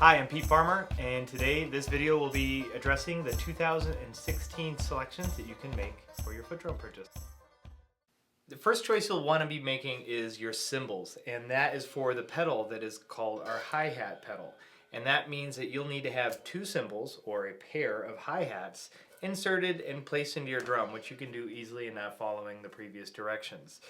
Hi, I'm Pete Farmer, and today this video will be addressing the 2016 selections that you can make for your FootDrum purchase. The first choice you'll want to be making is your cymbals, and that is for the pedal that is called our hi-hat pedal. And that means that you'll need to have two cymbals or a pair of hi-hats inserted and placed into your drum, which you can do easily enough following the previous directions.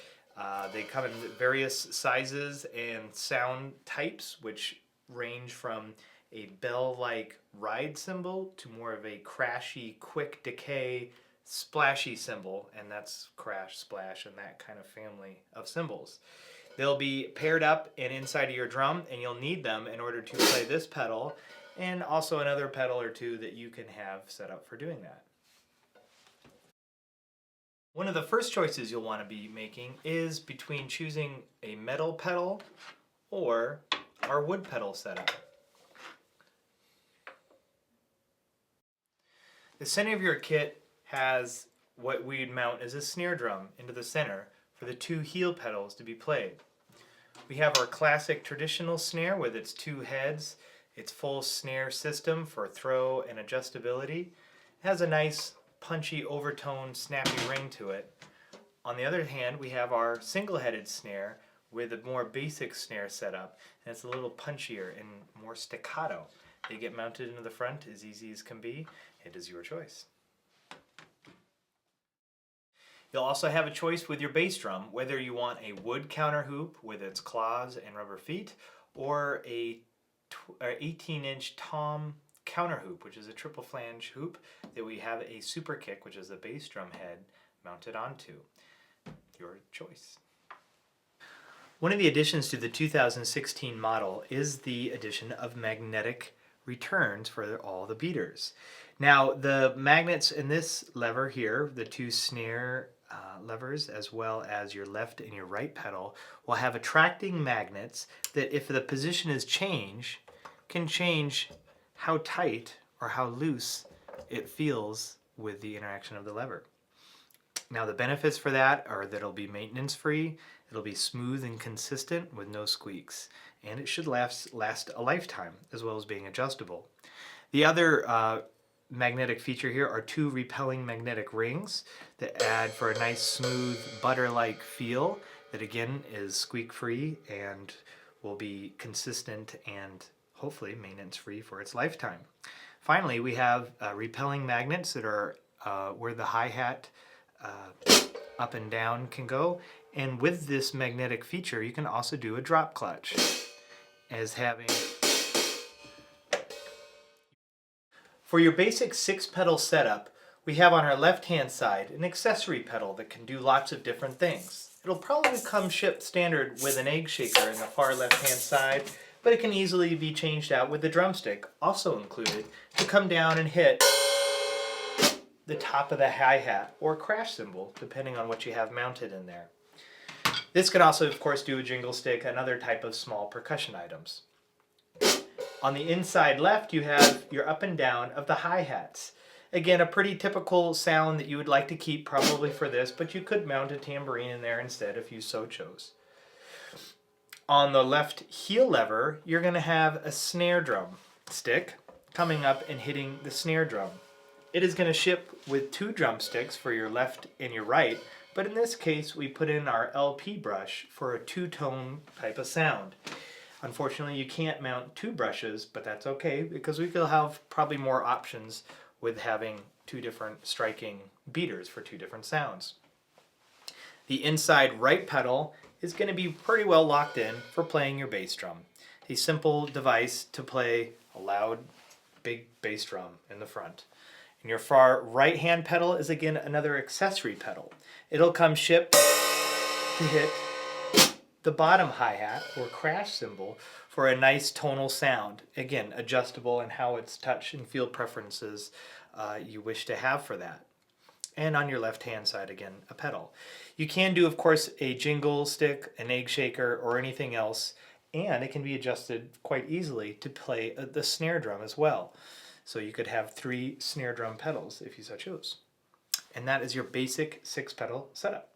They come in various sizes and sound types, which range from a bell-like ride cymbal to more of a crashy, quick decay, splashy cymbal, and that's crash, splash, and that kind of family of cymbals. They'll be paired up and inside of your drum, and you'll need them in order to play this pedal, and also another pedal or two that you can have set up for doing that. One of the first choices you'll want to be making is between choosing a metal pedal or our wood pedal setup. The center of your kit has what we'd mount as a snare drum into the center for the two heel pedals to be played. We have our classic traditional snare with its two heads, its full snare system for throw and adjustability. It has a nice punchy overtone snappy ring to it. On the other hand, we have our single-headed snare with a more basic snare setup, and it's a little punchier and more staccato. They get mounted into the front as easy as can be. It is your choice. You'll also have a choice with your bass drum, whether you want a wood counter hoop with its claws and rubber feet, or a 18-inch tom counter hoop, which is a triple flange hoop that we have a super kick, which is a bass drum head, mounted onto. Your choice. One of the additions to the 2016 model is the addition of magnetic returns for all the beaters. Now, the magnets in this lever here, the two snare levers, as well as your left and your right pedal, will have attracting magnets that, if the position is changed, can change how tight or how loose it feels with the interaction of the lever. Now, the benefits for that are that it'll be maintenance free, it'll be smooth and consistent with no squeaks, and it should last a lifetime, as well as being adjustable. The other magnetic feature here are two repelling magnetic rings that add for a nice smooth butter-like feel that again is squeak free and will be consistent and hopefully maintenance free for its lifetime. Finally, we have repelling magnets that are where the hi-hat up and down can go, and with this magnetic feature you can also do a drop clutch as having. For your basic 6-pedal setup, we have on our left-hand side an accessory pedal that can do lots of different things. It'll probably come shipped standard with an egg shaker in the far left-hand side, but it can easily be changed out with the drumstick, also included, to come down and hit the top of the hi-hat or crash cymbal, depending on what you have mounted in there. This can also, of course, do a jingle stick and other type of small percussion items. On the inside left, you have your up and down of the hi-hats. Again, a pretty typical sound that you would like to keep probably for this, but you could mount a tambourine in there instead if you so chose. On the left heel lever, you're going to have a snare drum stick coming up and hitting the snare drum. It is going to ship with two drumsticks for your left and your right, but in this case we put in our LP brush for a two-tone type of sound. Unfortunately, you can't mount two brushes, but that's okay because we will have probably more options with having two different striking beaters for two different sounds. The inside right pedal is going to be pretty well locked in for playing your bass drum. A simple device to play a loud, big bass drum in the front. And your far right hand pedal is again another accessory pedal. It'll come shipped to hit the bottom hi-hat or crash cymbal for a nice tonal sound. Again, adjustable in how its touch and feel preferences you wish to have for that. And on your left hand side, again, a pedal. You can do, of course, a jingle stick, an egg shaker, or anything else, and it can be adjusted quite easily to play the snare drum as well. So you could have 3 snare drum pedals if you so chose. And that is your basic 6-pedal setup.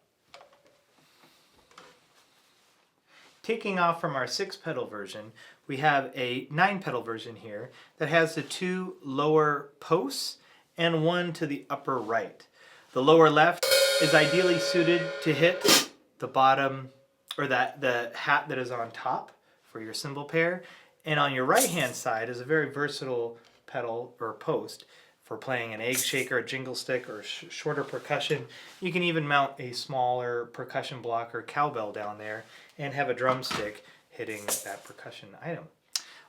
Taking off from our 6-pedal version, we have a 9-pedal version here that has the 2 lower posts and one to the upper right. The lower left is ideally suited to hit the bottom, or the hat that is on top for your cymbal pair. And on your right hand side is a very versatile pedal or post for playing an egg shaker, a jingle stick, or shorter percussion. You can even mount a smaller percussion block or cowbell down there and have a drumstick hitting that percussion item.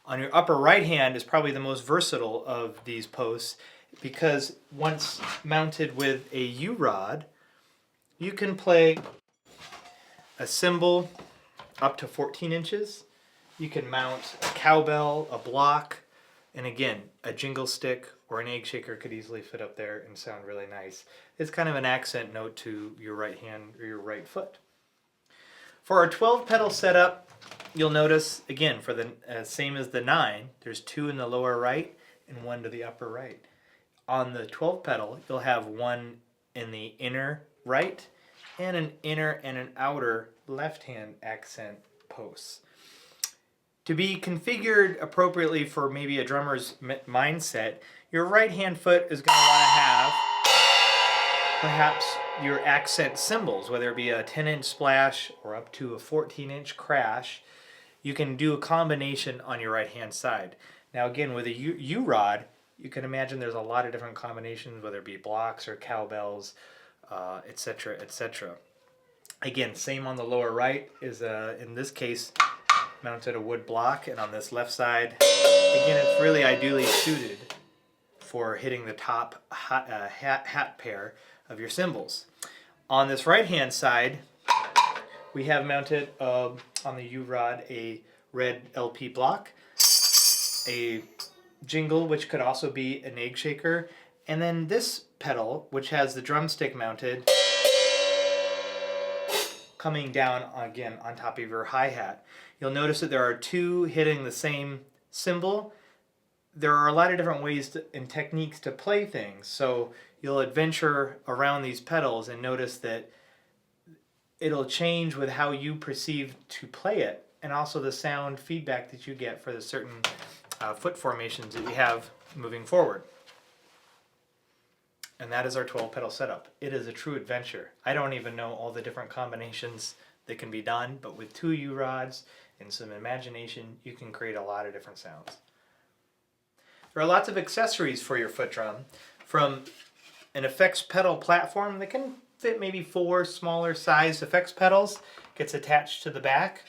On your upper right hand is probably the most versatile of these posts, because once mounted with a U-rod, you can play a cymbal up to 14 inches. You can mount a cowbell, a block, and again, a jingle stick or an egg shaker could easily fit up there and sound really nice. It's kind of an accent note to your right hand or your right foot. For our 12-pedal setup, you'll notice, again, for the same as the 9, there's 2 in the lower right and 1 to the upper right. On the 12-pedal, you'll have 1 in the inner right and an inner and an outer left-hand accent posts. To be configured appropriately for maybe a drummer's mindset, your right-hand foot is going to want to have perhaps your accent cymbals, whether it be a 10-inch splash or up to a 14-inch crash. You can do a combination on your right-hand side. Now again, with a U-rod, you can imagine there's a lot of different combinations, whether it be blocks or cowbells, etc., etc. Again, same on the lower right is, in this case, mounted a wood block, and on this left side, again, it's really ideally suited for hitting the top hat pair of your cymbals. On this right-hand side, we have mounted on the U-rod a red LP block, a jingle, which could also be an egg shaker, and then this pedal, which has the drumstick mounted, coming down again on top of your hi-hat. You'll notice that there are 2 hitting the same cymbal. There are a lot of different ways and techniques to play things, so you'll adventure around these pedals and notice that it'll change with how you perceive to play it, and also the sound feedback that you get for the certain foot formations that you have moving forward. And that is our 12-pedal setup. It is a true adventure. I don't even know all the different combinations that can be done, but with 2 U-rods and some imagination, you can create a lot of different sounds. There are lots of accessories for your FootDrum, from an effects pedal platform that can fit maybe 4 smaller sized effects pedals, gets attached to the back.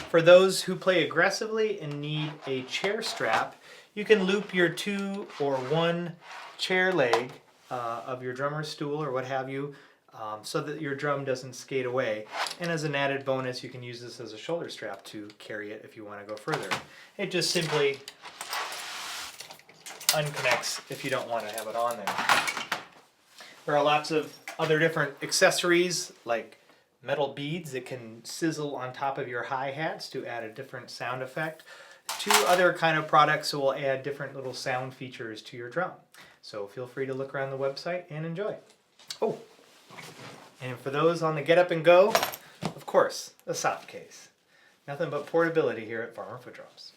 For those who play aggressively and need a chair strap, you can loop your 2 or 1 chair leg of your drummer's stool or what have you, so that your drum doesn't skate away. And as an added bonus, you can use this as a shoulder strap to carry it if you want to go further. It just simply unconnects if you don't want to have it on there. There are lots of other different accessories like metal beads that can sizzle on top of your hi-hats to add a different sound effect, to other kind of products that will add different little sound features to your drum. So feel free to look around the website and enjoy. Oh, and for those on the get up and go, of course, a soft case. Nothing but portability here at Farmer FootDrums.